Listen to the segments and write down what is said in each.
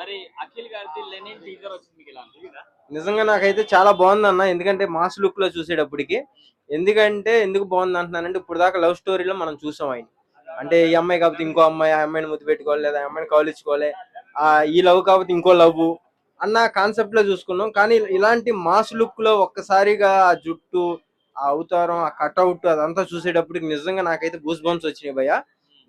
మరి అఖిల్ గారిది Lenin teaser వచ్చింది మీకు ఎలా అనిపించిందా? నిజంగా నాకైతే చాలా బాగుందన్న. ఎందుకంటే మాస్ లుక్ లో చూసేటప్పటికి, ఎందుకు బాగుంది అంటున్నానంటే, ఇప్పుడు దాకా లవ్ స్టోరీలో మనం చూసాం ఆయన. అంటే ఈ అమ్మాయి కాకపోతే ఇంకో అమ్మాయి, ఆ అమ్మాయిని ముద్దు పెట్టుకోవాలి, లేదా ఆ అమ్మాయిని కౌలించుకోవాలి, ఈ లవ్ కాకపోతే ఇంకో లవ్ అన్న కాన్సెప్ట్ లో చూసుకున్నాం. కానీ ఇలాంటి మాస్ లుక్ లో ఒక్కసారిగా ఆ జుట్టు, ఆ అవతారం, ఆ కట్అవుట్ అదంతా చూసేటప్పటికి నిజంగా నాకైతే గూస్ బంప్స్ వచ్చినాయి భయ్య.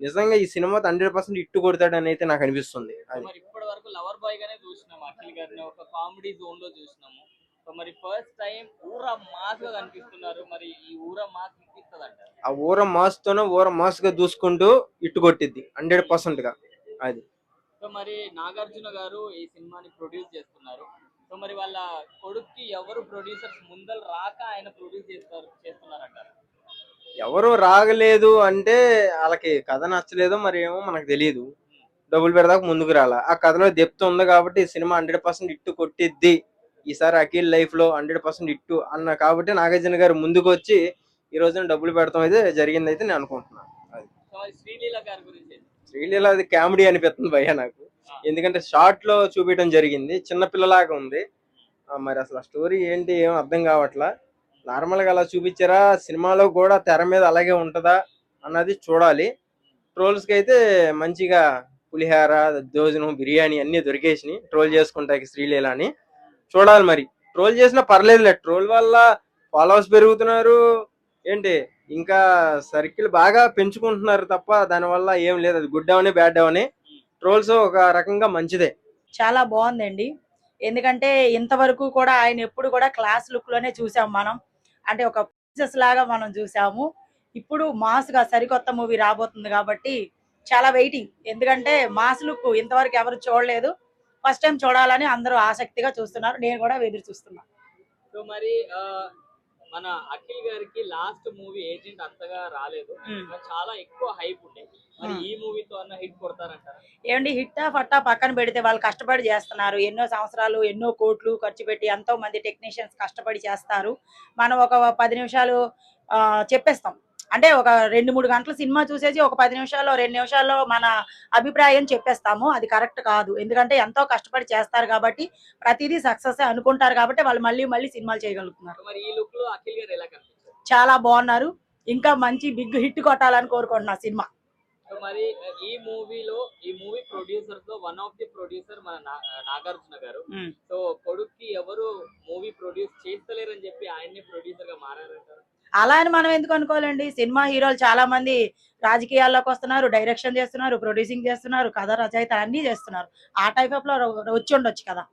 నిజంగా ఈ సినిమాతో 100% ఇట్టు కొడతాడని అయితే నాకు అనిపిస్తుంది. సో మరి ఇప్పటి వరకు లవర్ బాయ్ గానే చూసినాము అఖిల్ గారిని, ఒక కామెడీ జోన్ లో చూసినాము. సో మరి ఫస్ట్ టైం ఊర మాస్ గా కనిపిస్తున్నారు. మరి ఈ ఊర మాస్ ఇప్పిస్తుంది అంటారు. ఆ ఊర మాస్ గా దూసుకుంటూ ఇట్టు కొట్టిద్ది 100% గా అది. సో మరి నాగార్జున గారు ఈ సినిమాని ప్రొడ్యూస్ చేస్తున్నారు. సో మరి వాళ్ళ కొడుక్కి ఎవరు ప్రొడ్యూసర్స్ ముందలు రాక ఆయన ప్రొడ్యూస్ చేస్తున్నారంటారు. ఎవరు రాగలేదు అంటే వాళ్ళకి కథ నచ్చలేదో మరి ఏమో మనకు తెలియదు. డబ్బులు పెడదాకా ముందుకు రాలా. ఆ కథలో డెప్త్ ఉంది కాబట్టి ఈ సినిమా 100% ఇట్టు కొట్టిద్ది, ఈసారి అఖిల్ లైఫ్ లో 100% ఇట్టు అన్న కాబట్టి నాగార్జున గారు ముందుకు వచ్చి ఈ రోజున డబ్బులు పెడతాం అయితే జరిగిందైతే నేను అనుకుంటున్నాను. అది సో మరి శ్రీలీల గారి గురించి శ్రీలీల అది కామెడీ అనిపిస్తుంది భయ్య నాకు. ఎందుకంటే షార్ట్ లో చూపించడం జరిగింది, చిన్న పిల్లలాగా ఉంది. మరి అసలు ఆ స్టోరీ ఏంటి ఏం అర్థం కావట్లా. నార్మల్ గా అలా చూపించారా, సినిమాలో కూడా తెర మీద అలాగే ఉంటదా అన్నది చూడాలి. ట్రోల్స్ కి అయితే మంచిగా పులిహార, దోజనం, బిర్యానీ అన్ని దొరికేసినాయి ట్రోల్ చేసుకుంటాకి శ్రీలీల అని. చూడాలి మరి. ట్రోల్ చేసినా పర్లేదులే, ట్రోల్ వల్ల ఫాలోవర్స్ పెరుగుతున్నారు ఏంటి, ఇంకా సర్కిల్ బాగా పెంచుకుంటున్నారు తప్ప దానివల్ల ఏం లేదు. అది గుడ్ అవని బ్యాడ్ అవని, ట్రోల్స్ ఒక రకంగా మంచిదే. చాలా బాగుందండి. ఎందుకంటే ఇంతవరకు కూడా ఆయన ఎప్పుడు కూడా క్లాస్ లుక్ లోనే చూసాం మనం. అంటే ఒక ప్రిన్సెస్ లాగా మనం చూసాము. ఇప్పుడు మాస్ గా సరికొత్త మూవీ రాబోతుంది కాబట్టి చాలా వెయిటింగ్. ఎందుకంటే మాస్ లుక్ ఇంతవరకు ఎవరు చూడలేదు. ఫస్ట్ టైం చూడాలని అందరూ ఆసక్తిగా చూస్తున్నారు. నేను కూడా ఎదురు చూస్తున్నా. సో మరి మన అఖిల్ గారికి లాస్ట్ మూవీ ఏజెంట్ అంతగా రాలేదు, చాలా ఎక్కువ హైప్ ఉండేది. మరి ఈ మూవీతో అన్న హిట్ కొడతారంటారా? ఏమండి, హిట్టా ఫట్టా పక్కన పెడితే వాళ్ళు కష్టపడి చేస్తున్నారు. ఎన్నో సంవత్సరాలు ఎన్నో కోట్లు ఖర్చు పెట్టి ఎంతో మంది టెక్నీషియన్స్ కష్టపడి చేస్తారు. మనం ఒక 10 నిమిషాలు చెప్పేస్తాం. అంటే ఒక 2-3 గంటల సినిమా చూసేసి ఒక 10 నిమిషాల్లో 2 నిమిషాల్లో మన అభిప్రాయం చెప్పేస్తాము. అది కరెక్ట్ కాదు. ఎందుకంటే ఎంతో కష్టపడి చేస్తారు కాబట్టి, ప్రతిదీ సక్సెస్ అనుకుంటారు కాబట్టి వాళ్ళు మళ్ళీ మళ్ళీ సినిమాలు చేయగలుగుతున్నారు. మరి ఈ లుక్ లో అఖిల్ గారు ఎలా కనిపించారు? చాలా బాగున్నారు. ఇంకా మంచి బిగ్ హిట్ కొట్టాలని కోరుకుంటున్నా సినిమా. సో మరి ఈ మూవీ ప్రొడ్యూసర్స్ లో వన్ ఆఫ్ ది ప్రొడ్యూసర్ మన నాగార్జున గారు. సో కొడుక్కి ఎవరు మూవీ ప్రొడ్యూస్ చేస్తలేరని చెప్పి ఆయన్ని ప్రొడ్యూసర్ గా మారారంటారు. అలా అని మనం ఎందుకు అనుకోవాలండి. సినిమా హీరోలు చాలా మంది రాజకీయాల్లోకి వస్తున్నారు, డైరెక్షన్ చేస్తున్నారు, ప్రొడ్యూసింగ్ చేస్తున్నారు, కథ రచయిత అన్ని చేస్తున్నారు. ఆ టైప్ ఆఫ్ లో వచ్చి ఉండొచ్చు కదా.